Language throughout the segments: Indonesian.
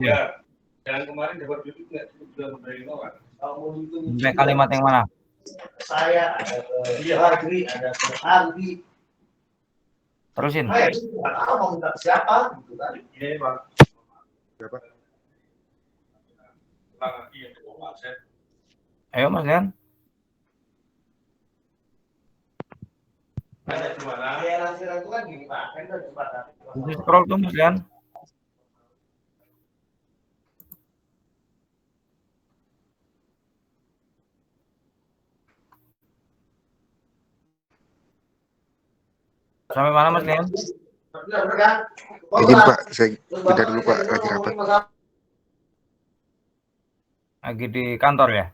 Ya, yang kemarin dapat duit nggak cukup dari Noah. Sampai kalimat yang mana? Saya ada ke Hardi, ada ke Hardi. Terusin. Saya nggak tahu mau minta siapa gitu kan. Iya, Pak. Siapa? Ayo Mas Lian. Ada di mana? Aliran itu kan gini Pak, kan udah cepat. Bisa scroll tuh Mas Lian. Sampai mana Mas Lian? Izin Pak, saya pindah dulu Pak, lagi rapat. Lagi di kantor ya?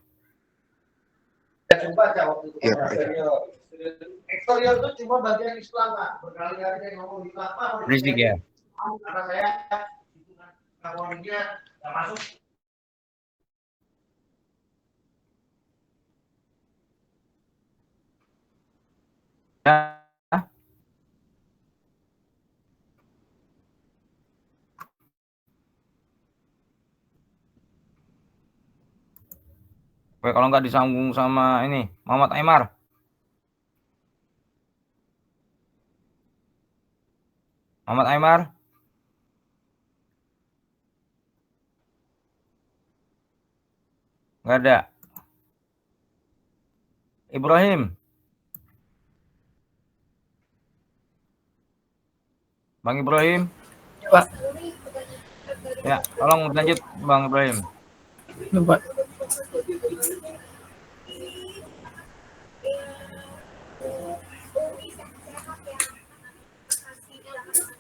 Iya Pak. Eksterior itu cuma bagian Islam Pak. Berkali-kali saya ngomong di apa? Berisik ya? Karena saya kawannya nggak masuk. Ya. Oke, kalau nggak disambung sama ini Muhammad Aymar. Muhammad Aymar. Nggak ada. Ibrahim. Bang Ibrahim. Pak. Ya, tolong lanjut Bang Ibrahim. Pak.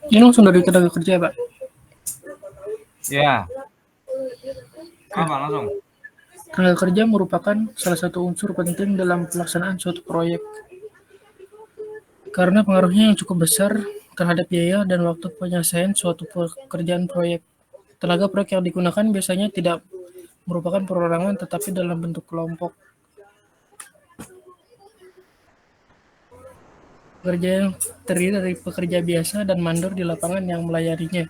Ini langsung dari tenaga kerja, Pak. Ya. Apa langsung? Tenaga kerja merupakan salah satu unsur penting dalam pelaksanaan suatu proyek. Karena pengaruhnya yang cukup besar terhadap biaya dan waktu penyelesaian suatu pekerjaan proyek. Tenaga proyek yang digunakan biasanya tidak merupakan perorangan tetapi dalam bentuk kelompok. Pekerja yang terdiri dari pekerja biasa dan mandor di lapangan yang melayaninya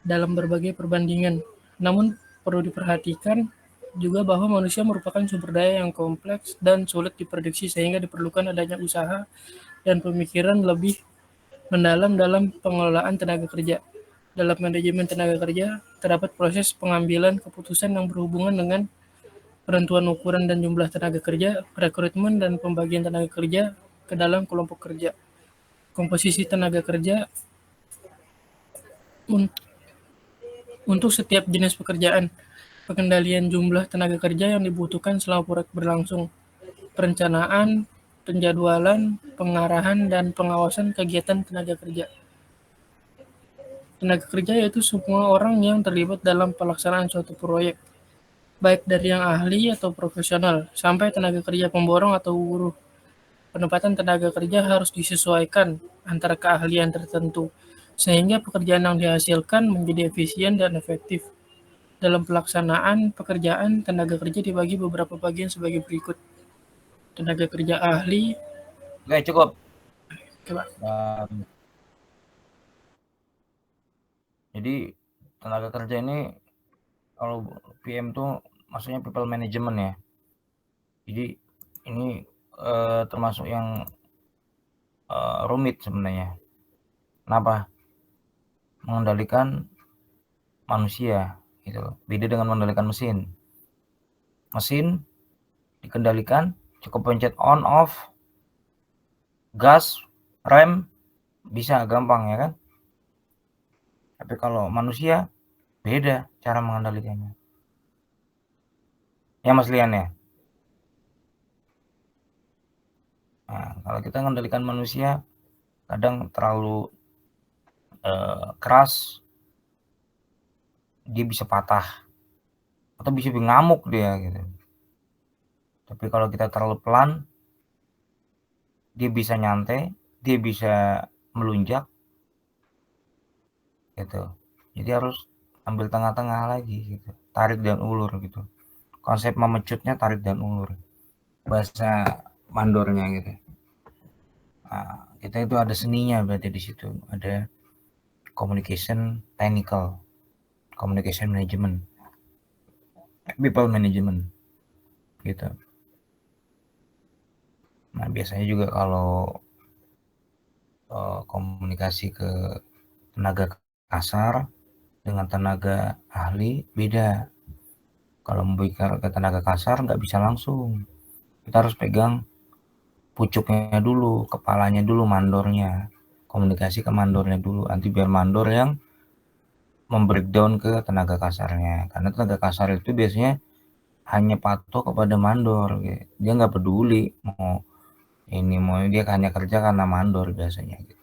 dalam berbagai perbandingan. Namun perlu diperhatikan juga bahwa manusia merupakan sumber daya yang kompleks dan sulit diprediksi sehingga diperlukan adanya usaha dan pemikiran lebih mendalam dalam pengelolaan tenaga kerja. Dalam manajemen tenaga kerja, terdapat proses pengambilan keputusan yang berhubungan dengan penentuan ukuran dan jumlah tenaga kerja, rekrutmen dan pembagian tenaga kerja ke dalam kelompok kerja. Komposisi tenaga kerja untuk setiap jenis pekerjaan, pengendalian jumlah tenaga kerja yang dibutuhkan selama proyek berlangsung, perencanaan, penjadwalan, pengarahan, dan pengawasan kegiatan tenaga kerja. Tenaga kerja yaitu semua orang yang terlibat dalam pelaksanaan suatu proyek, baik dari yang ahli atau profesional, sampai tenaga kerja pemborong atau buruh. Penempatan tenaga kerja harus disesuaikan antara keahlian tertentu, sehingga pekerjaan yang dihasilkan menjadi efisien dan efektif. Dalam pelaksanaan pekerjaan, tenaga kerja dibagi beberapa bagian sebagai berikut. Tenaga kerja ahli. Oke, cukup. Coba. Jadi tenaga kerja ini kalau PM tuh maksudnya people management ya. Jadi ini termasuk yang rumit sebenarnya. Kenapa? Mengendalikan manusia gitu. Beda dengan mengendalikan mesin. Mesin dikendalikan cukup pencet on off, gas, rem, bisa gampang ya kan. Tapi kalau manusia beda cara mengendalikannya. Ya Mas Lian ya. Nah, kalau kita mengendalikan manusia kadang terlalu keras, dia bisa patah atau bisa ngamuk dia gitu. Tapi kalau kita terlalu pelan, dia bisa nyantai, dia bisa melunjak gitu. Jadi harus ambil tengah-tengah lagi gitu, tarik dan ulur gitu. Konsep memecutnya tarik dan ulur, bahasa mandornya gitu. Nah, kita itu ada seninya berarti di situ, ada communication technical, communication management, people management gitu. Nah biasanya juga kalau komunikasi ke tenaga kasar dengan tenaga ahli beda. Kalau membicara ke tenaga kasar nggak bisa langsung, kita harus pegang pucuknya dulu, kepalanya dulu, mandornya, komunikasi ke mandornya dulu, nanti biar mandor yang membreakdown ke tenaga kasarnya, karena tenaga kasar itu biasanya hanya patuh kepada mandor, gitu. Dia nggak peduli mau dia hanya kerja karena mandor biasanya gitu.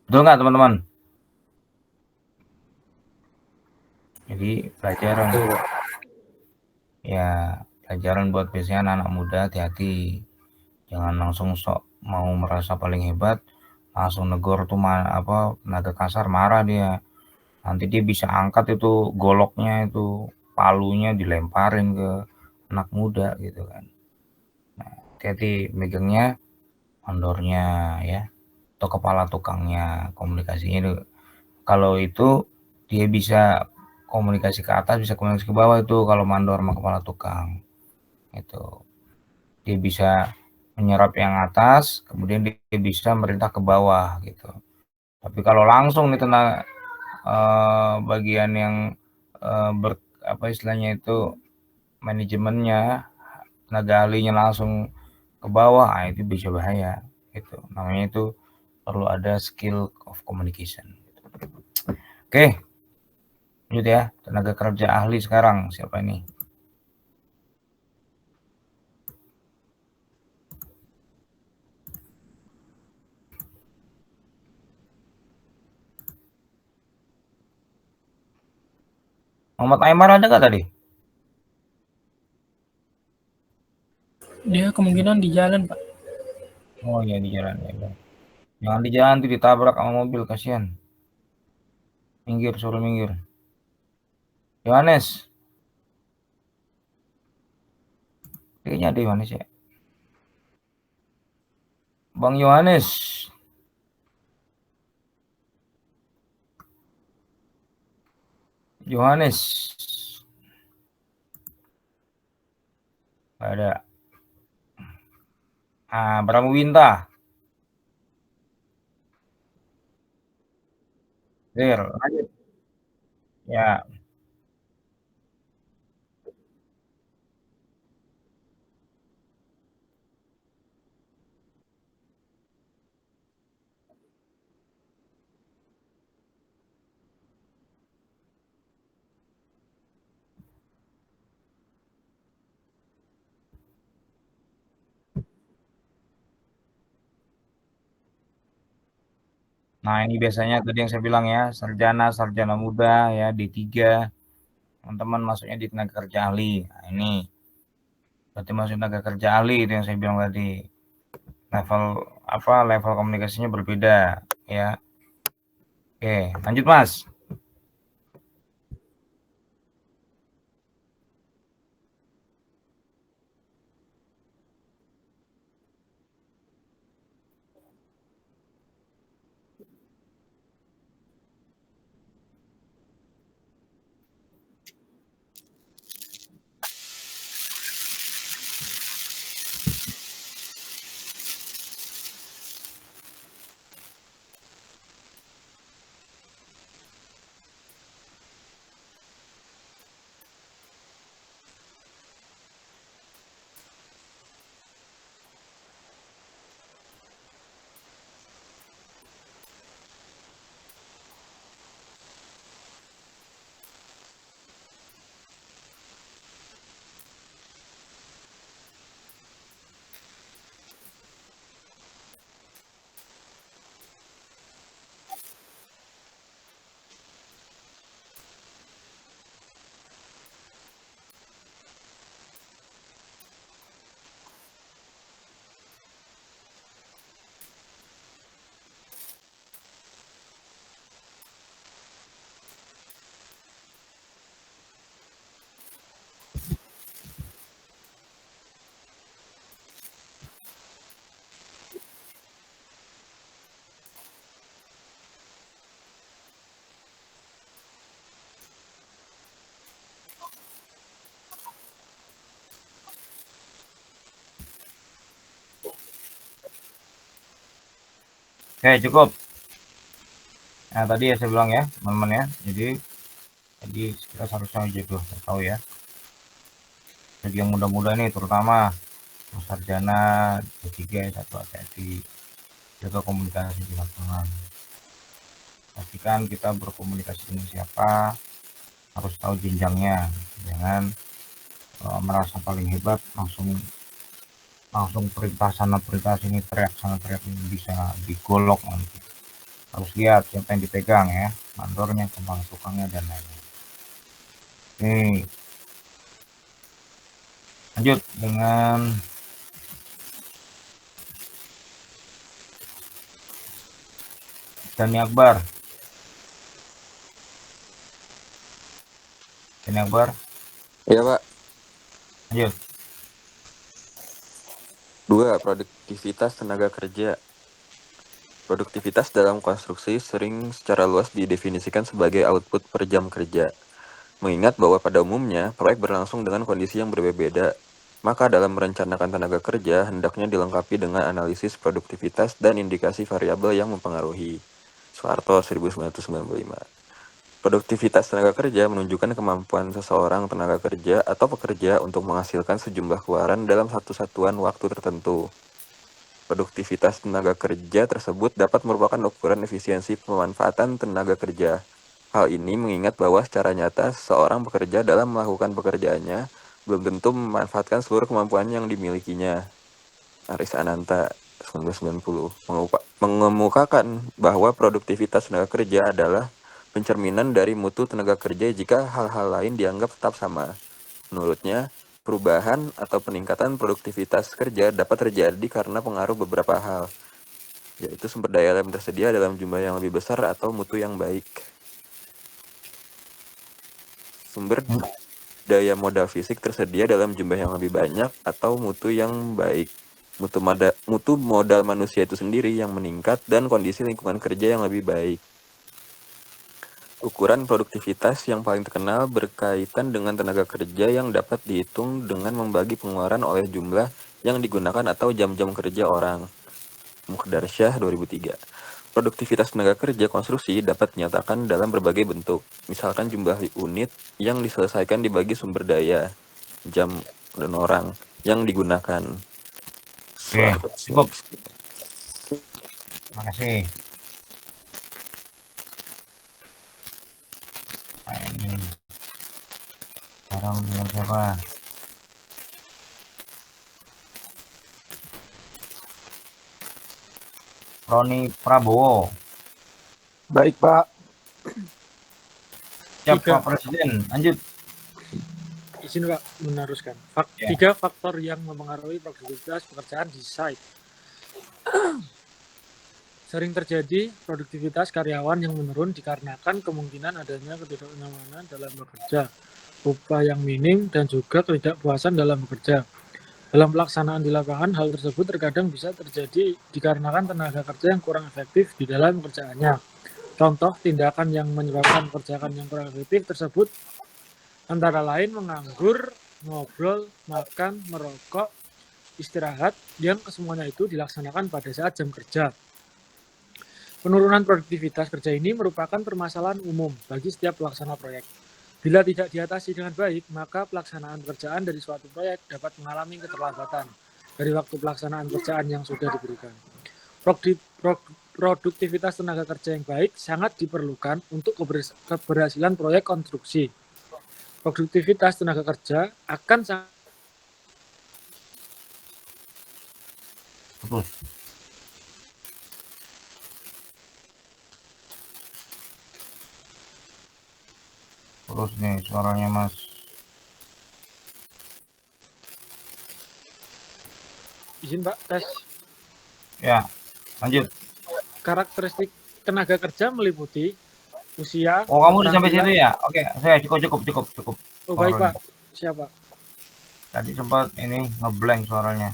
Betul nggak teman-teman? Jadi pelajaran ya, pelajaran buat biasanya anak-anak muda, hati-hati, jangan langsung sok mau merasa paling hebat langsung negor tuh tenaga kasar, marah dia, nanti dia bisa angkat itu goloknya, itu palunya dilemparin ke anak muda gitu kan. Nah, hati-hati megangnya mandornya ya, atau kepala tukangnya, komunikasinya itu. Kalau itu dia bisa komunikasi ke atas, bisa komunikasi ke bawah itu kalau mandor sama kepala tukang itu. Dia bisa menyerap yang atas, kemudian dia bisa merintah ke bawah gitu. Tapi kalau langsung nih tentang bagian yang istilahnya itu manajemennya, tenaga ahlinya langsung ke bawah, itu bisa bahaya gitu. Namanya itu perlu ada skill of communication. Oke, lanjut ya, tenaga kerja ahli sekarang siapa ini? Muhammad Aymar ada nggak tadi? Dia kemungkinan di jalan, Pak. Oh iya di jalan ya. Jangan di jalan tuh ditabrak sama mobil, kasihan. Minggir, suruh minggir. Yohanes. Kayaknya ada Yohanes ya. Bang Yohanes. Yohanes. Gak ada. Bramwinta. Lanjut. Ya. Nah ini biasanya tadi yang saya bilang ya, sarjana muda ya, D3. Teman-teman masuknya di tenaga kerja ahli. Nah ini berarti masuk tenaga kerja ahli, itu yang saya bilang tadi. Level komunikasinya berbeda ya. Oke, lanjut Mas. Oke, cukup. Nah, tadi ya saya bilang ya, teman-teman ya. Jadi kita seharusnya juga tahu ya. Bagi yang muda-muda nih terutama sarjana D3 S1 hati-hati jaga komunikasi di lapangan. Pastikan kita berkomunikasi dengan siapa, harus tahu jenjangnya, jangan merasa paling hebat langsung perintah sana perintah sini, teriak sana teriak ini, bisa digolok nanti. Harus lihat siapa yang dipegang ya, mandornya, kepala tukangnya dan lain-lain. Oke, lanjut dengan Dani Akbar. Dani Akbar, Iya, Pak. lanjut. 2. Produktivitas tenaga kerja. Produktivitas dalam konstruksi sering secara luas didefinisikan sebagai output per jam kerja. Mengingat bahwa pada umumnya, proyek berlangsung dengan kondisi yang berbeda, maka dalam merencanakan tenaga kerja, hendaknya dilengkapi dengan analisis produktivitas dan indikasi variabel yang mempengaruhi. Soeharto, 1995. Produktivitas tenaga kerja menunjukkan kemampuan seseorang tenaga kerja atau pekerja untuk menghasilkan sejumlah keluaran dalam satu satuan waktu tertentu. Produktivitas tenaga kerja tersebut dapat merupakan ukuran efisiensi pemanfaatan tenaga kerja. Hal ini mengingat bahwa secara nyata seorang pekerja dalam melakukan pekerjaannya belum tentu memanfaatkan seluruh kemampuan yang dimilikinya. Aris Ananta, 1990, mengemukakan bahwa produktivitas tenaga kerja adalah pencerminan dari mutu tenaga kerja jika hal-hal lain dianggap tetap sama. Menurutnya, perubahan atau peningkatan produktivitas kerja dapat terjadi karena pengaruh beberapa hal, yaitu sumber daya yang tersedia dalam jumlah yang lebih besar atau mutu yang baik. Sumber daya modal fisik tersedia dalam jumlah yang lebih banyak atau mutu yang baik. Mutu modal manusia itu sendiri yang meningkat dan kondisi lingkungan kerja yang lebih baik. Ukuran produktivitas yang paling terkenal berkaitan dengan tenaga kerja yang dapat dihitung dengan membagi pengeluaran oleh jumlah yang digunakan atau jam-jam kerja orang. Mukhdarsyah, 2003. Produktivitas tenaga kerja konstruksi dapat dinyatakan dalam berbagai bentuk, misalkan jumlah unit yang diselesaikan dibagi sumber daya, jam, dan orang yang digunakan. Oke, cukup. Terima kasih. Nah, ini sekarang dengan siapa? Roni Prabowo. Baik, Pak. Siap, Tiga. Pak Presiden. Lanjut. Izin, Pak, meneruskan. Ya. 3 faktor yang mempengaruhi produktivitas pekerjaan di site. Sering terjadi produktivitas karyawan yang menurun dikarenakan kemungkinan adanya ketidaknyamanan dalam bekerja, upah yang minim, dan juga ketidakpuasan dalam bekerja. Dalam pelaksanaan di lapangan, hal tersebut terkadang bisa terjadi dikarenakan tenaga kerja yang kurang efektif di dalam pekerjaannya. Contoh tindakan yang menyebabkan pekerjaan yang kurang efektif tersebut antara lain menganggur, ngobrol, makan, merokok, istirahat, yang kesemuanya itu dilaksanakan pada saat jam kerja. Penurunan produktivitas kerja ini merupakan permasalahan umum bagi setiap pelaksana proyek. Bila tidak diatasi dengan baik, maka pelaksanaan pekerjaan dari suatu proyek dapat mengalami keterlambatan dari waktu pelaksanaan pekerjaan yang sudah diberikan. Produktivitas tenaga kerja yang baik sangat diperlukan untuk keberhasilan proyek konstruksi. Produktivitas tenaga kerja akan sangat Terus. Terus nih suaranya Mas. izin, Pak, tes. Ya, lanjut. Karakteristik tenaga kerja meliputi usia. Oh, kamu udah sampai penampilan- situ ya? Oke, saya cukup. Oh, baik, Suaranya. Pak. Siapa? Tadi sempat ini ngeblank suaranya.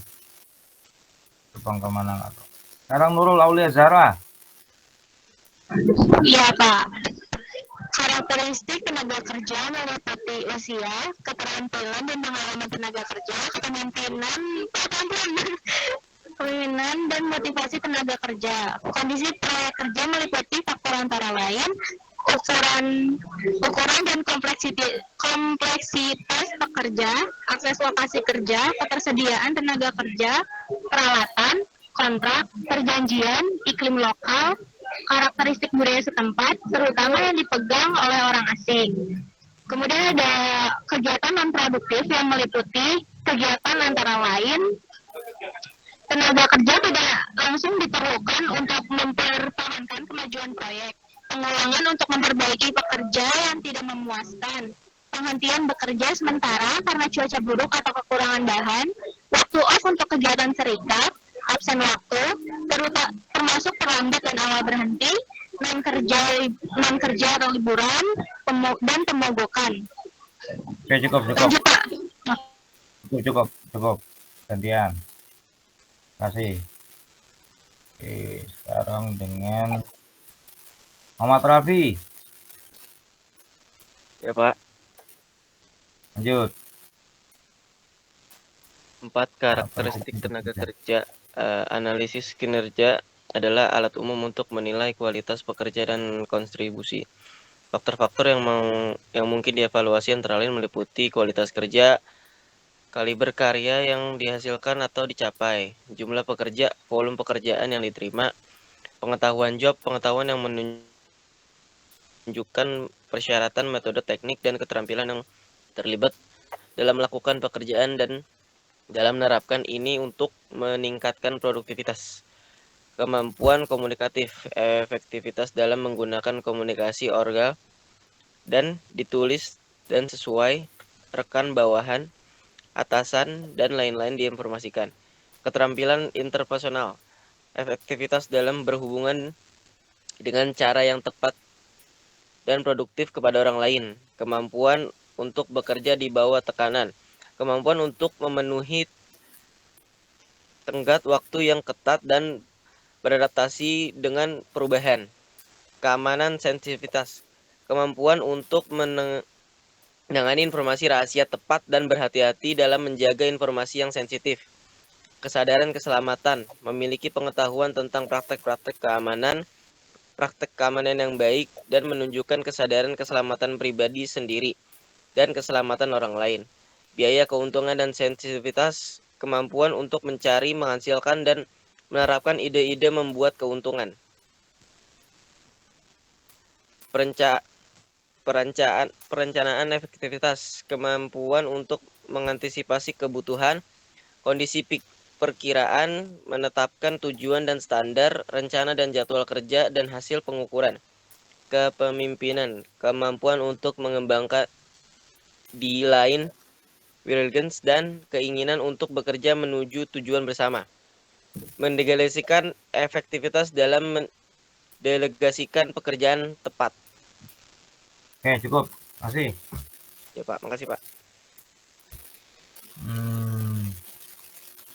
Coba kemana nggak tahu. Sekarang Nurul Aulia Zara. Iya, Pak. Karakteristik tenaga kerja meliputi usia, keterampilan dan pengalaman tenaga kerja, kepemimpinan, kepemimpinan, dan motivasi tenaga kerja. Kondisi proyek kerja meliputi faktor antara lain ukuran dan kompleksitas pekerja, akses lokasi kerja, ketersediaan tenaga kerja, peralatan, kontrak, perjanjian, iklim lokal, karakteristik budaya setempat, terutama yang dipegang oleh orang asing. Kemudian ada kegiatan non-produktif yang meliputi kegiatan antara lain tenaga kerja tidak langsung diperlukan untuk mempertahankan kemajuan proyek, pengulangan untuk memperbaiki pekerja yang tidak memuaskan, penghentian bekerja sementara karena cuaca buruk atau kekurangan bahan, waktu off untuk kegiatan serikat, absen waktu, termasuk terlambat dan awal berhenti, non kerja atau liburan, dan pemogokan. Oke, cukup. Lanjut, Pak. Cukup. Gantian. Kasih. Oke, sekarang dengan Muhammad Rafi. Ya Pak, Lanjut. 4 karakteristik tenaga kerja. Analisis kinerja adalah alat umum untuk menilai kualitas pekerja dan kontribusi. Faktor-faktor yang mungkin dievaluasi antara lain meliputi kualitas kerja, kaliber karya yang dihasilkan atau dicapai, jumlah pekerja, volume pekerjaan yang diterima, pengetahuan yang menunjukkan persyaratan, metode, teknik, dan keterampilan yang terlibat dalam melakukan pekerjaan dan dalam menerapkan ini untuk meningkatkan produktivitas. Kemampuan komunikatif, efektivitas dalam menggunakan komunikasi oral dan ditulis dan sesuai, rekan bawahan, atasan, dan lain-lain diinformasikan. Keterampilan interpersonal, efektivitas dalam berhubungan dengan cara yang tepat dan produktif kepada orang lain. Kemampuan untuk bekerja di bawah tekanan, kemampuan untuk memenuhi tenggat waktu yang ketat dan beradaptasi dengan perubahan. Keamanan sensitivitas, kemampuan untuk menangani informasi rahasia tepat dan berhati-hati dalam menjaga informasi yang sensitif. Kesadaran keselamatan, memiliki pengetahuan tentang praktek-praktek keamanan yang baik dan menunjukkan kesadaran keselamatan pribadi sendiri dan keselamatan orang lain. Biaya, keuntungan, dan sensitivitas, kemampuan untuk mencari, menghasilkan, dan menerapkan ide-ide membuat keuntungan. Perencanaan efektivitas, kemampuan untuk mengantisipasi kebutuhan, kondisi perkiraan, menetapkan tujuan dan standar, rencana dan jadwal kerja, dan hasil pengukuran. Kepemimpinan, kemampuan untuk mengembangkan di line willingness dan keinginan untuk bekerja menuju tujuan bersama. Mendelegasikan efektivitas dalam mendelegasikan pekerjaan tepat. Oke, cukup. Makasih. Ya Pak, makasih Pak.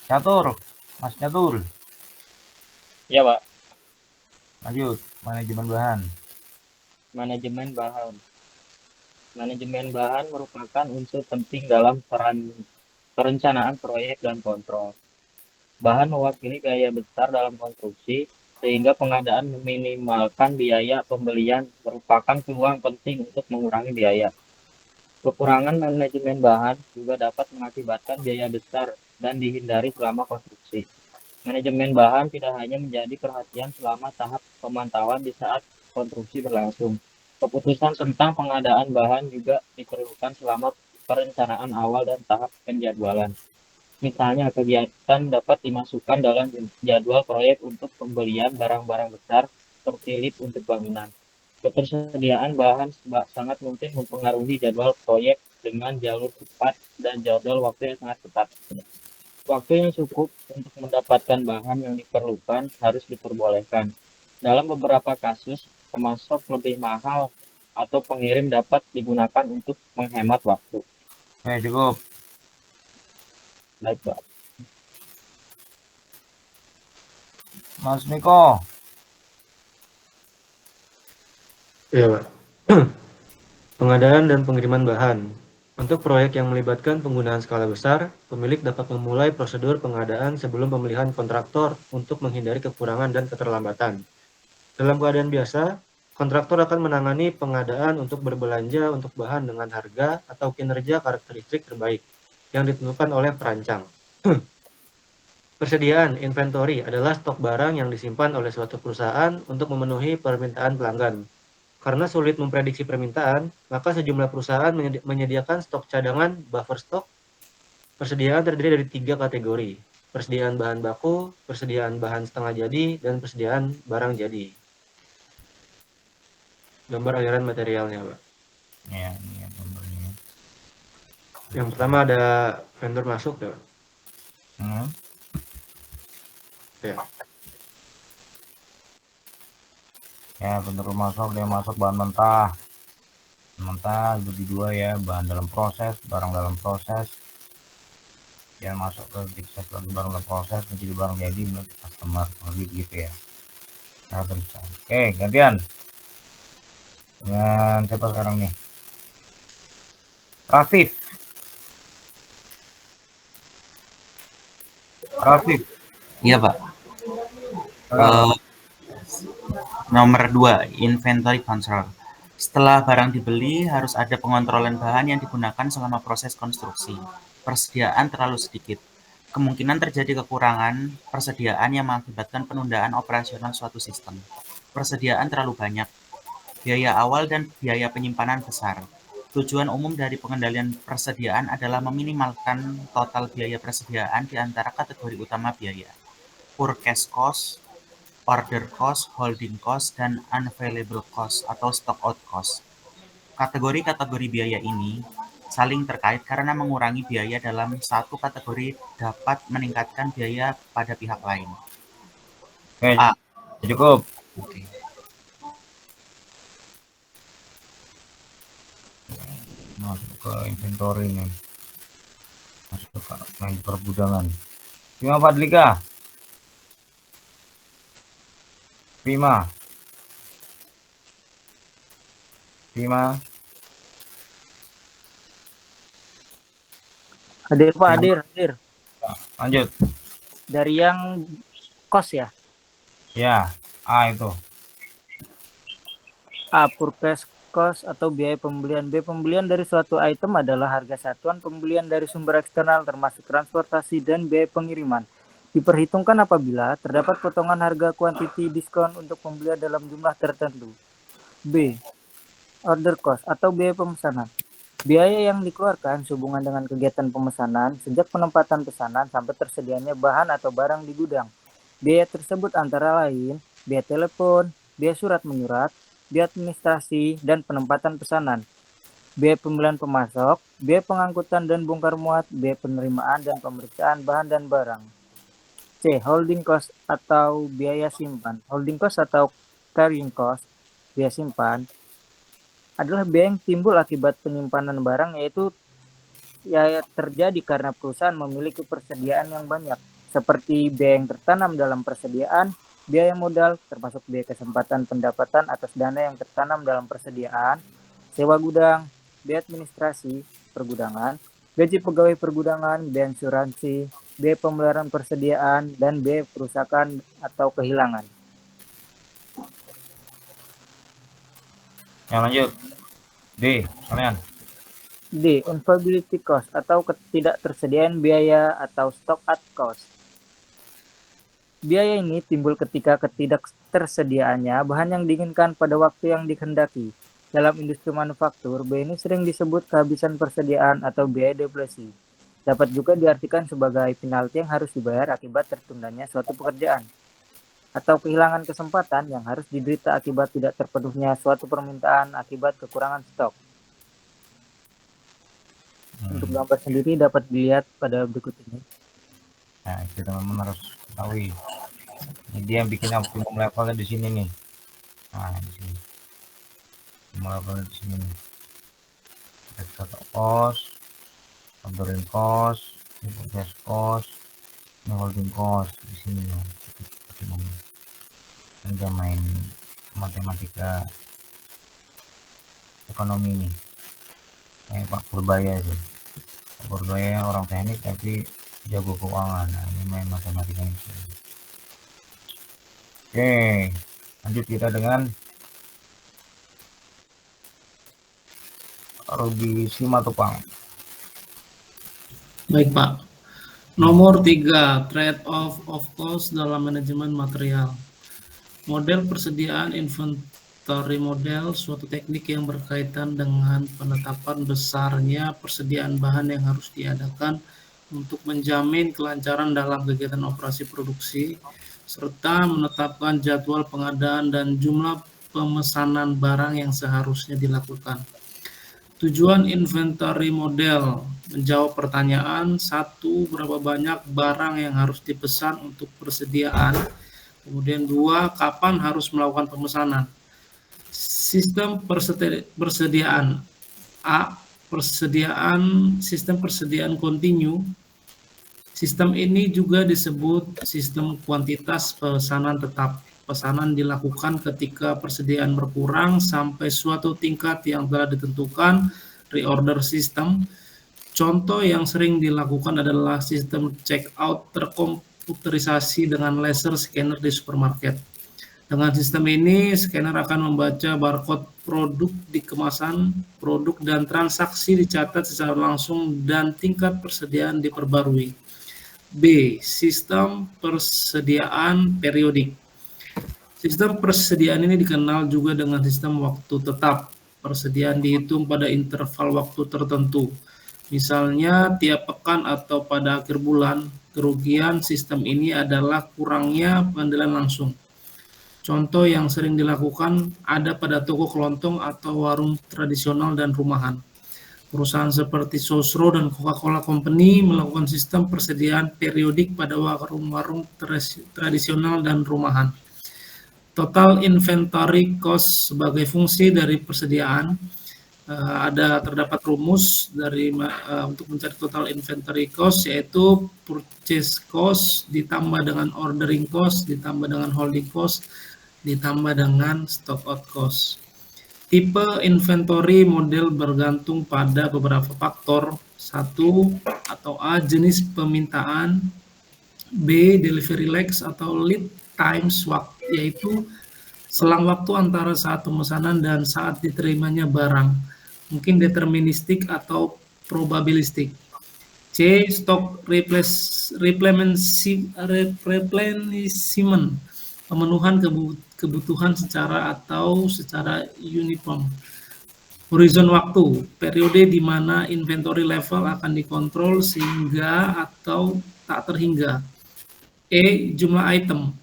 Catur. Mas Catur. Ya Pak, Lanjut. Manajemen bahan. manajemen bahan. Manajemen bahan merupakan unsur penting dalam perencanaan proyek dan kontrol. Bahan mewakili biaya besar dalam konstruksi, sehingga pengadaan meminimalkan biaya pembelian merupakan peluang penting untuk mengurangi biaya. Kekurangan manajemen bahan juga dapat mengakibatkan biaya besar dan dihindari selama konstruksi. Manajemen bahan tidak hanya menjadi perhatian selama tahap pemantauan di saat konstruksi berlangsung. Keputusan tentang pengadaan bahan juga diperlukan selama perencanaan awal dan tahap penjadwalan. Misalnya, kegiatan dapat dimasukkan dalam jadwal proyek untuk pembelian barang-barang besar seperti lift untuk bangunan. Ketersediaan bahan sangat mungkin mempengaruhi jadwal proyek dengan jalur cepat dan jadwal waktu yang sangat ketat. Waktu yang cukup untuk mendapatkan bahan yang diperlukan harus diperbolehkan. Dalam beberapa kasus, pemasok lebih mahal atau pengirim dapat digunakan untuk menghemat waktu. Oke, cukup. Baik, Pak. Mas Miko. Ya, Pak. Pengadaan dan pengiriman bahan. Untuk proyek yang melibatkan penggunaan skala besar, pemilik dapat memulai prosedur pengadaan sebelum pemilihan kontraktor untuk menghindari kekurangan dan keterlambatan. Dalam keadaan biasa, kontraktor akan menangani pengadaan untuk berbelanja untuk bahan dengan harga atau kinerja karakteristik terbaik yang ditentukan oleh perancang. Persediaan inventory adalah stok barang yang disimpan oleh suatu perusahaan untuk memenuhi permintaan pelanggan. Karena sulit memprediksi permintaan, maka sejumlah perusahaan menyediakan stok cadangan buffer stock. Persediaan terdiri dari 3 kategori: persediaan bahan baku, persediaan bahan setengah jadi, dan persediaan barang jadi. Gambar aliran materialnya, Pak. Ya, ini ya gambarnya. Yang pertama ada vendor masuk ya, Pak. Ya. Ya, bener masuk, dia masuk bahan mentah itu dua ya, bahan dalam proses, barang dalam proses, dia masuk ke dikset lagi barang dalam proses menjadi barang jadi menurut customer gitu ya. Nah, terus oke, gantian dengan siapa sekarang nih? Rafif. Iya, Pak. Nomor 2, inventory control. Setelah barang dibeli, harus ada pengontrolan bahan yang digunakan selama proses konstruksi. Persediaan terlalu sedikit. Kemungkinan terjadi kekurangan persediaan yang mengakibatkan penundaan operasional suatu sistem. Persediaan terlalu banyak. Biaya awal dan biaya penyimpanan besar. Tujuan umum dari pengendalian persediaan adalah meminimalkan total biaya persediaan di antara kategori utama biaya: purchase cost, order cost, holding cost, dan unavailable cost atau stock out cost. Kategori-kategori biaya ini saling terkait karena mengurangi biaya dalam satu kategori dapat meningkatkan biaya pada pihak lain. Oke, cukup. Oke. Masuk ke inventory nih, masuk ke main pergudangan. Prima Fadlika. Prima. Hadir Pak, hadir. Lanjut. Dari yang kos ya? Ya, A itu. A, purchase cost atau biaya pembelian. B, pembelian dari suatu item adalah harga satuan pembelian dari sumber eksternal termasuk transportasi dan biaya pengiriman. Diperhitungkan apabila terdapat potongan harga kuantiti diskon untuk pembelian dalam jumlah tertentu. B, order cost atau biaya pemesanan. Biaya yang dikeluarkan sehubungan dengan kegiatan pemesanan sejak penempatan pesanan sampai tersedianya bahan atau barang di gudang. Biaya tersebut antara lain biaya telepon, biaya surat menyurat, biaya administrasi, dan penempatan pesanan, biaya pembelian pemasok, biaya pengangkutan dan bongkar muat, biaya penerimaan dan pemeriksaan bahan dan barang. C, holding cost atau biaya simpan. Holding cost atau carrying cost, biaya simpan, adalah biaya yang timbul akibat penyimpanan barang, yaitu terjadi karena perusahaan memiliki persediaan yang banyak, seperti biaya yang tertanam dalam persediaan, biaya modal, termasuk biaya kesempatan pendapatan atas dana yang tertanam dalam persediaan, sewa gudang, biaya administrasi pergudangan, gaji pegawai pergudangan, biaya asuransi, biaya pemeliharaan persediaan, dan biaya kerusakan atau kehilangan. Yang lanjut. D, kalian. D, unavailability cost atau ketidaktersediaan biaya atau stock out cost. Biaya ini timbul ketika ketidaktersediaannya bahan yang diinginkan pada waktu yang dikehendaki. Dalam industri manufaktur, biaya ini sering disebut kehabisan persediaan atau biaya deflasi. Dapat juga diartikan sebagai penalti yang harus dibayar akibat tertundanya suatu pekerjaan, atau kehilangan kesempatan yang harus diderita akibat tidak terpenuhnya suatu permintaan akibat kekurangan stok. Untuk gambar sendiri dapat dilihat pada berikut ini. Nah, itu teman-teman harus ketahui. Ini dia yang bikin optimum levelnya di sini nih. Nah, di sini. Optimum levelnya di sini nih. Total cost, ordering cost, purchase cost, holding cost di sini nih. Ini main matematika ekonomi nih. Pak Purbaya itu. Pak Purbaya orang teknik tapi jago keuangan. Nah, ini main matematika itu. Oke, lanjut kita dengan Rudi Simatupang. Baik Pak. Nomor 3, trade-off of cost dalam manajemen material. Model persediaan inventory model, suatu teknik yang berkaitan dengan penetapan besarnya persediaan bahan yang harus diadakan untuk menjamin kelancaran dalam kegiatan operasi produksi, serta menetapkan jadwal pengadaan dan jumlah pemesanan barang yang seharusnya dilakukan. Tujuan inventory model menjawab pertanyaan: 1. Berapa banyak barang yang harus dipesan untuk persediaan? Kemudian 2. Kapan harus melakukan pemesanan? Sistem persediaan A. Sistem persediaan kontinu. Sistem ini juga disebut sistem kuantitas pesanan tetap. Pesanan dilakukan ketika persediaan berkurang sampai suatu tingkat yang telah ditentukan, reorder system. Contoh yang sering dilakukan adalah sistem checkout terkomputerisasi dengan laser scanner di supermarket. Dengan sistem ini, scanner akan membaca barcode produk di kemasan produk dan transaksi dicatat secara langsung dan tingkat persediaan diperbarui. B. Sistem persediaan periodik. Sistem persediaan ini dikenal juga dengan sistem waktu tetap. Persediaan dihitung pada interval waktu tertentu. Misalnya tiap pekan atau pada akhir bulan. Kerugian sistem ini adalah kurangnya pengendalian langsung. Contoh yang sering dilakukan ada pada toko kelontong atau warung tradisional dan rumahan. Perusahaan seperti Sosro dan Coca-Cola Company melakukan sistem persediaan periodik pada warung-warung tradisional dan rumahan. Total inventory cost sebagai fungsi dari persediaan, terdapat rumus untuk mencari total inventory cost, yaitu purchase cost ditambah dengan ordering cost ditambah dengan holding cost ditambah dengan stock out cost. Tipe inventory model bergantung pada beberapa faktor. 1. Atau A. Jenis permintaan. B. Delivery lags atau lead times, yaitu selang waktu antara saat pemesanan dan saat diterimanya barang. Mungkin deterministik atau probabilistik. C. Stock replenishment, pemenuhan kebutuhan secara uniform. Horizon waktu, periode di mana inventory level akan dikontrol sehingga atau tak terhingga. E. Jumlah item,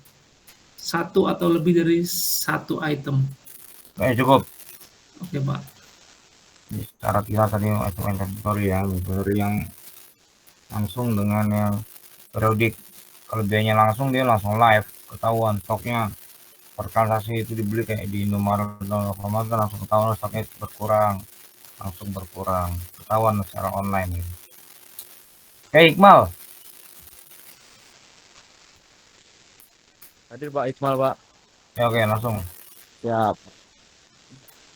1 atau lebih dari 1 item. Cukup. Oke Pak. Secara kita tadi inventory yang langsung dengan yang periodik. Kalau biayanya langsung, dia langsung live, ketahuan stoknya per transaksi itu dibeli kayak di Indomaret kan langsung ketahuan stoknya langsung berkurang, ketahuan secara online gitu. Oke, Iqmal. Hadir Pak Iqmal, Pak. Ya, oke, langsung. Siap.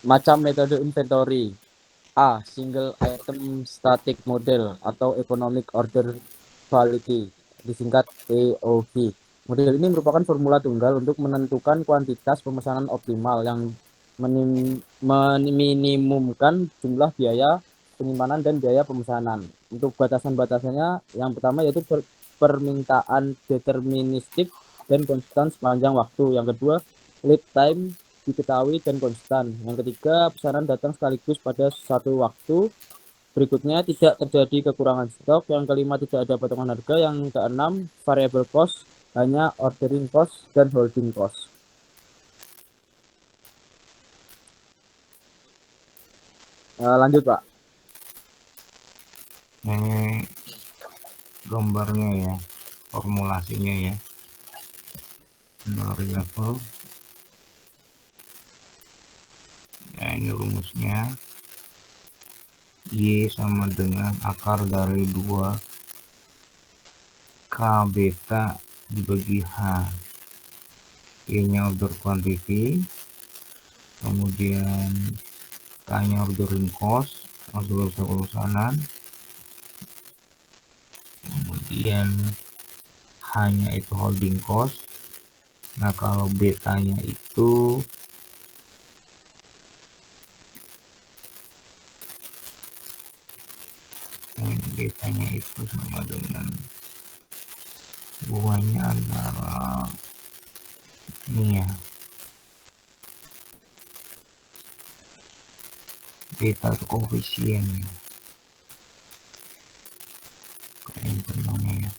Macam metode inventory. A. Single item static model atau economic order quality, disingkat EOQ. Model ini merupakan formula tunggal untuk menentukan kuantitas pemesanan optimal yang meminimumkan jumlah biaya penyimpanan dan biaya pemesanan. Untuk batasan-batasannya, yang pertama yaitu permintaan deterministik dan konstan sepanjang waktu. Yang kedua, lead time diketahui dan konstan. Yang ketiga, pesanan datang sekaligus pada satu waktu. Berikutnya, tidak terjadi kekurangan stok. Yang kelima, tidak ada potongan harga. Yang keenam, variable cost, hanya ordering cost dan holding cost. Lanjut Pak. Ini gambarnya ya, formulasinya ya. Variable. Ya, ini rumusnya. Y sama dengan akar dari 2 K beta dibagi H. Y-nya order quantity, kemudian K-nya ordering cost, masuk ke pemesanan, kemudian hanya itu holding cost. Nah kalau betanya itu sama dengan hubungannya antara ini ya, beta atau koefisien ya, internalnya ya.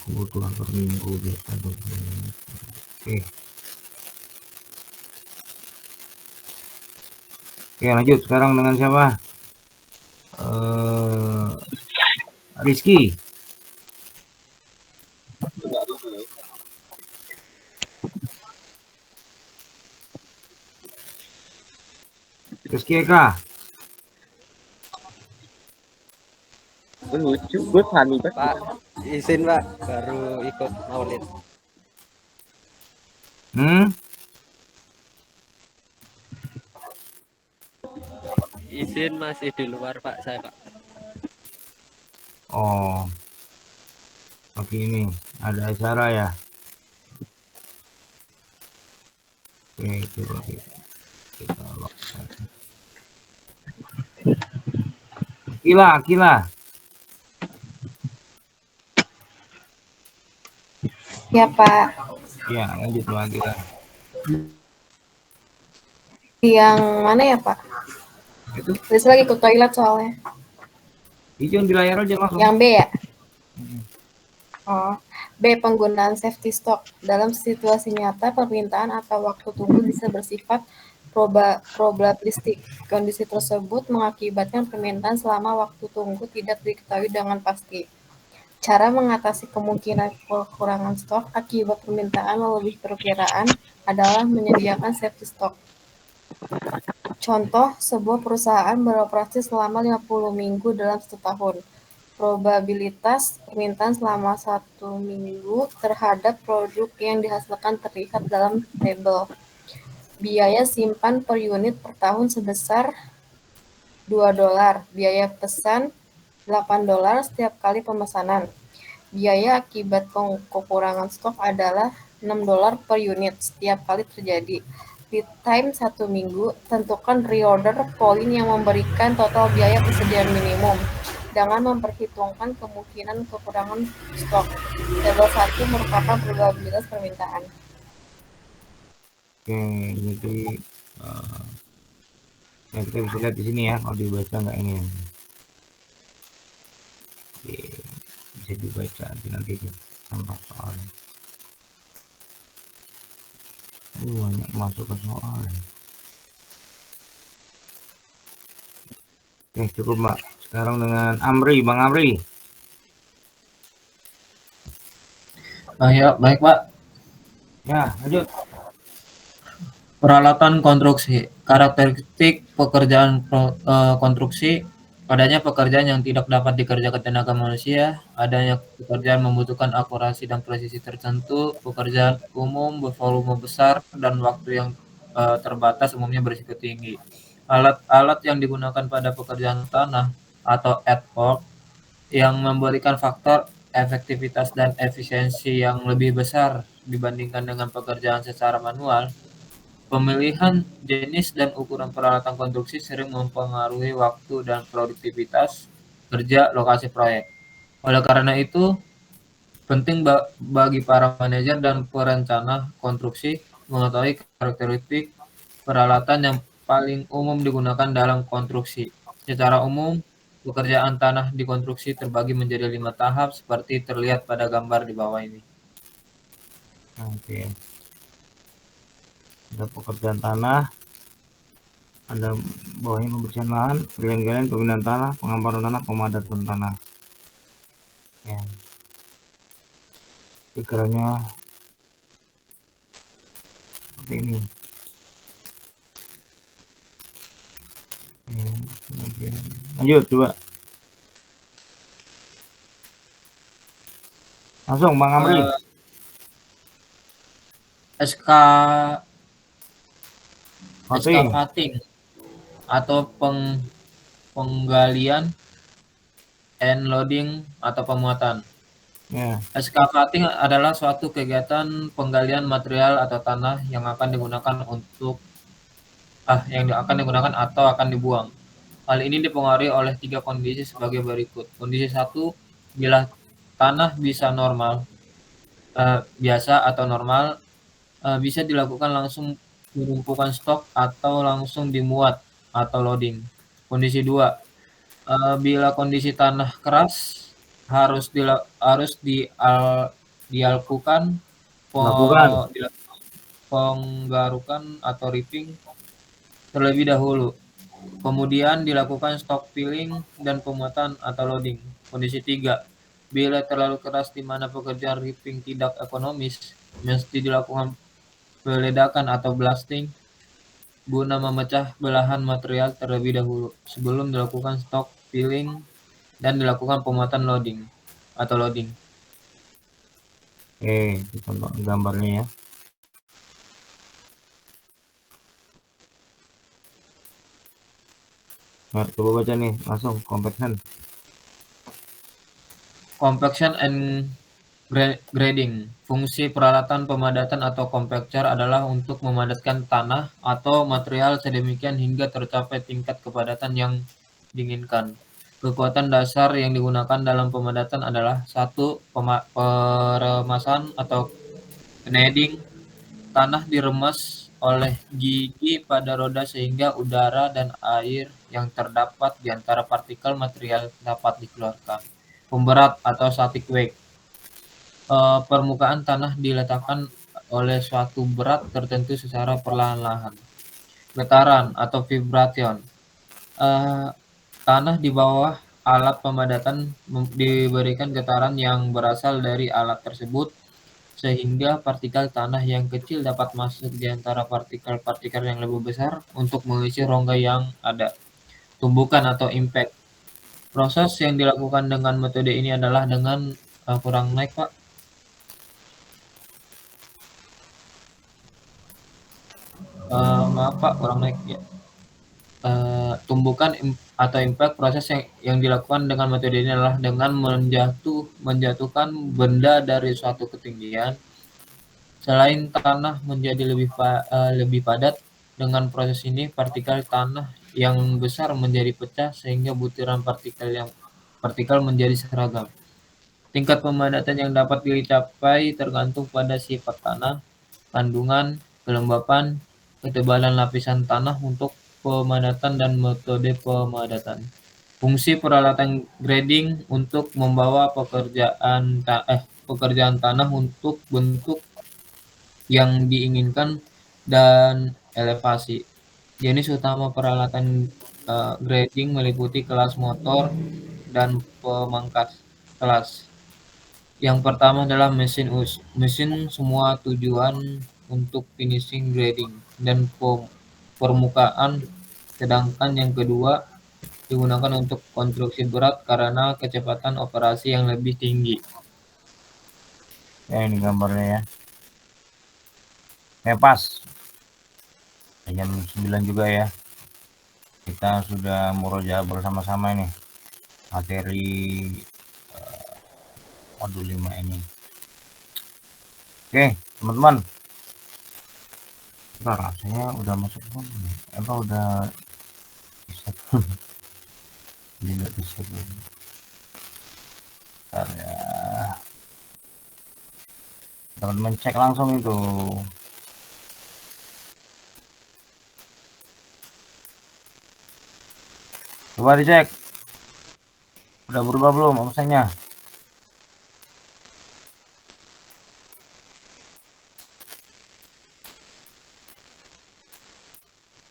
Kebutuhan per minggu beta. Oke, lanjut sekarang dengan siapa? Rizky. Rizky Eka. Lucu, gue funny banget. Pak, izin Pak, baru ikut maulid. Izin masih di luar Pak, saya Pak. Oh, oke, ini ada acara ya. Oke, coba kita lock. Kila. Ya Pak. Ya, lanjut lagi lah. Yang mana ya Pak? Itu. Terus lagi ke toilet soalnya. Hijau di layar aja langsung. Yang B ya? Oh, B. Penggunaan safety stock. Dalam situasi nyata, permintaan atau waktu tunggu bisa bersifat probabilistik. Kondisi tersebut mengakibatkan permintaan selama waktu tunggu tidak diketahui dengan pasti. Cara mengatasi kemungkinan kekurangan stok akibat permintaan melebihi perkiraan adalah menyediakan safety stock. Contoh, sebuah perusahaan beroperasi selama 50 minggu dalam 1 tahun. Probabilitas permintaan selama 1 minggu terhadap produk yang dihasilkan terlihat dalam tabel. Biaya simpan per unit per tahun sebesar $2. Biaya pesan $8 setiap kali pemesanan. Biaya akibat kekurangan stok adalah $6 per unit setiap kali terjadi. Lead time 1 minggu, tentukan reorder point yang memberikan total biaya persediaan minimum dengan memperhitungkan kemungkinan kekurangan stok. Tabel 1 merupakan probabilitas permintaan. Oke, jadi ya kita bisa lihat di sini ya, kalau dibaca nggak ini. Oke, bisa dibaca nanti contoh soalnya. Banyak masuk ke soal. Oke, cukup Mbak. Sekarang dengan Amri, Bang Amri. Ya, baik Pak. Ya, lanjut. Peralatan konstruksi. Karakteristik pekerjaan konstruksi: adanya pekerjaan yang tidak dapat dikerjakan tenaga manusia, adanya pekerjaan membutuhkan akurasi dan presisi tertentu, pekerjaan umum bervolume besar dan waktu yang terbatas, umumnya berisiko tinggi. Alat-alat yang digunakan pada pekerjaan tanah atau ad hoc yang memberikan faktor efektivitas dan efisiensi yang lebih besar dibandingkan dengan pekerjaan secara manual. Pemilihan jenis dan ukuran peralatan konstruksi sering mempengaruhi waktu dan produktivitas kerja lokasi proyek. Oleh karena itu, penting bagi para manajer dan perencana konstruksi mengetahui karakteristik peralatan yang paling umum digunakan dalam konstruksi. Secara umum, pekerjaan tanah di konstruksi terbagi menjadi 5 tahap seperti terlihat pada gambar di bawah ini. Oke. Ada pekerjaan tanah, ada bawahnya pembersihan lahan, galian-galian, pembinaan tanah, pengamparan tanah, pemadatan tanah. Ya. Pikirannya seperti ini. Ya, kemudian lanjut coba. Langsung Bang Amri. excavating atau penggalian and loading atau pemuatan. Ya. Excavating adalah suatu kegiatan penggalian material atau tanah yang akan digunakan atau akan dibuang. Hal ini dipengaruhi oleh 3 kondisi sebagai berikut. Kondisi 1, bila tanah bisa biasa atau normal, bisa dilakukan langsung penumpukan stok atau langsung dimuat atau loading. Kondisi 2, bila kondisi tanah keras harus dilakukan penggarukan atau ripping terlebih dahulu. Kemudian dilakukan stock filling dan pemuatan atau loading. Kondisi 3, bila terlalu keras di mana pekerjaan ripping tidak ekonomis, mesti dilakukan peledakan atau blasting guna memecah belahan material terlebih dahulu sebelum dilakukan stock filling dan dilakukan pemuatan loading. Oke, kita gambarnya ya. Nah, coba baca nih langsung compaction. Compaction and grading. Fungsi peralatan pemadatan atau compactor adalah untuk memadatkan tanah atau material sedemikian hingga tercapai tingkat kepadatan yang diinginkan. Kekuatan dasar yang digunakan dalam pemadatan adalah 1. Peremasan atau kneading. Tanah diremas oleh gigi pada roda sehingga udara dan air yang terdapat di antara partikel material dapat dikeluarkan. Pemberat atau static weight. Permukaan tanah diletakkan oleh suatu berat tertentu secara perlahan-lahan. Getaran atau vibration. Tanah di bawah alat pemadatan diberikan getaran yang berasal dari alat tersebut sehingga partikel tanah yang kecil dapat masuk di antara partikel-partikel yang lebih besar untuk mengisi rongga yang ada. Tumbukan atau impact. Proses yang dilakukan dengan metode ini adalah dengan kurang naik, Pak. Maaf, Pak, kurang naik ya. Tumbukan atau impact, proses yang dilakukan dengan metode ini adalah dengan menjatuhkan benda dari suatu ketinggian. Selain tanah menjadi lebih padat, dengan proses ini partikel tanah yang besar menjadi pecah sehingga butiran partikel menjadi seragam. Tingkat pemadatan yang dapat dicapai tergantung pada sifat tanah, kandungan, kelembapan, ketebalan lapisan tanah untuk pemadatan dan metode pemadatan. Fungsi peralatan grading untuk membawa pekerjaan tanah untuk bentuk yang diinginkan dan elevasi. Jenis utama peralatan grading meliputi kelas motor dan pemangkas kelas. Yang pertama adalah mesin semua tujuan untuk finishing grading dan permukaan, sedangkan yang kedua digunakan untuk konstruksi berat karena kecepatan operasi yang lebih tinggi. Ya, ini gambarnya ya. Pas jam 9 juga ya, kita sudah murojaah bersama-sama nih materi modul 5 ini. Oke teman-teman, rasanya udah masuk udah bisa tidak bisa ya. Teman-teman cek langsung itu. Coba dicek. Udah berubah belum omsetnya?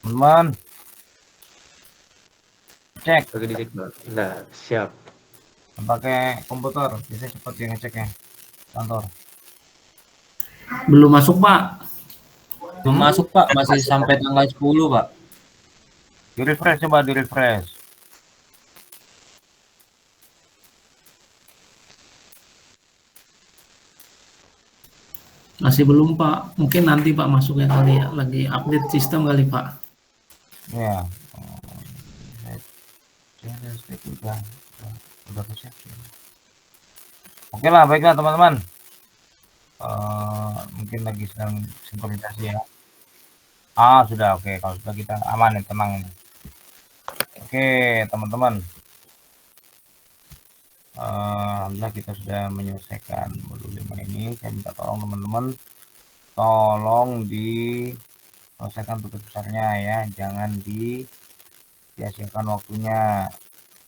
Teman. Cek. Nah, siap. Pakai komputer, bisa cepat ya ngeceknya. Kantor. Belum masuk, Pak. Belum masuk, Pak. Masih sampai tanggal 10, Pak. Di refresh, coba di refresh. Masih belum Pak, mungkin nanti Pak masuknya kali ya, lagi update sistem kali Pak. Ya, udah siap. Oke lah, baiklah teman-teman. Mungkin lagi sedang sinkronisasi ya. Sudah oke. Kalau sudah kita aman ya, tenang ini. Oke teman-teman. Alhamdulillah kita sudah menyelesaikan modul 5 ini. Saya minta tolong teman-teman, tolong diselesaikan tugas besarnya ya, jangan sia-siakan waktunya,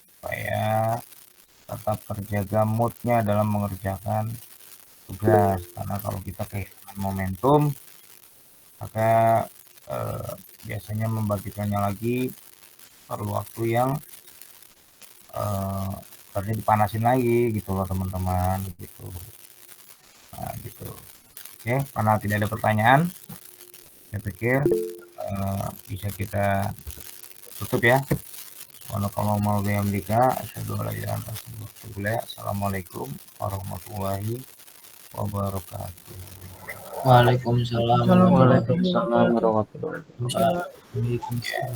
supaya tetap terjaga moodnya dalam mengerjakan tugas. Karena kalau kita kehilangan momentum, maka biasanya membagikannya lagi perlu waktu yang tadi dipanasin lagi gitu loh teman-teman gitu. Nah, gitu. Oke, karena tidak ada pertanyaan, saya pikir bisa kita tutup ya. Kalau mau Assalamualaikum warahmatullahi wabarakatuh. Waalaikumsalam warahmatullahi wabarakatuh. Waalaikumsalam.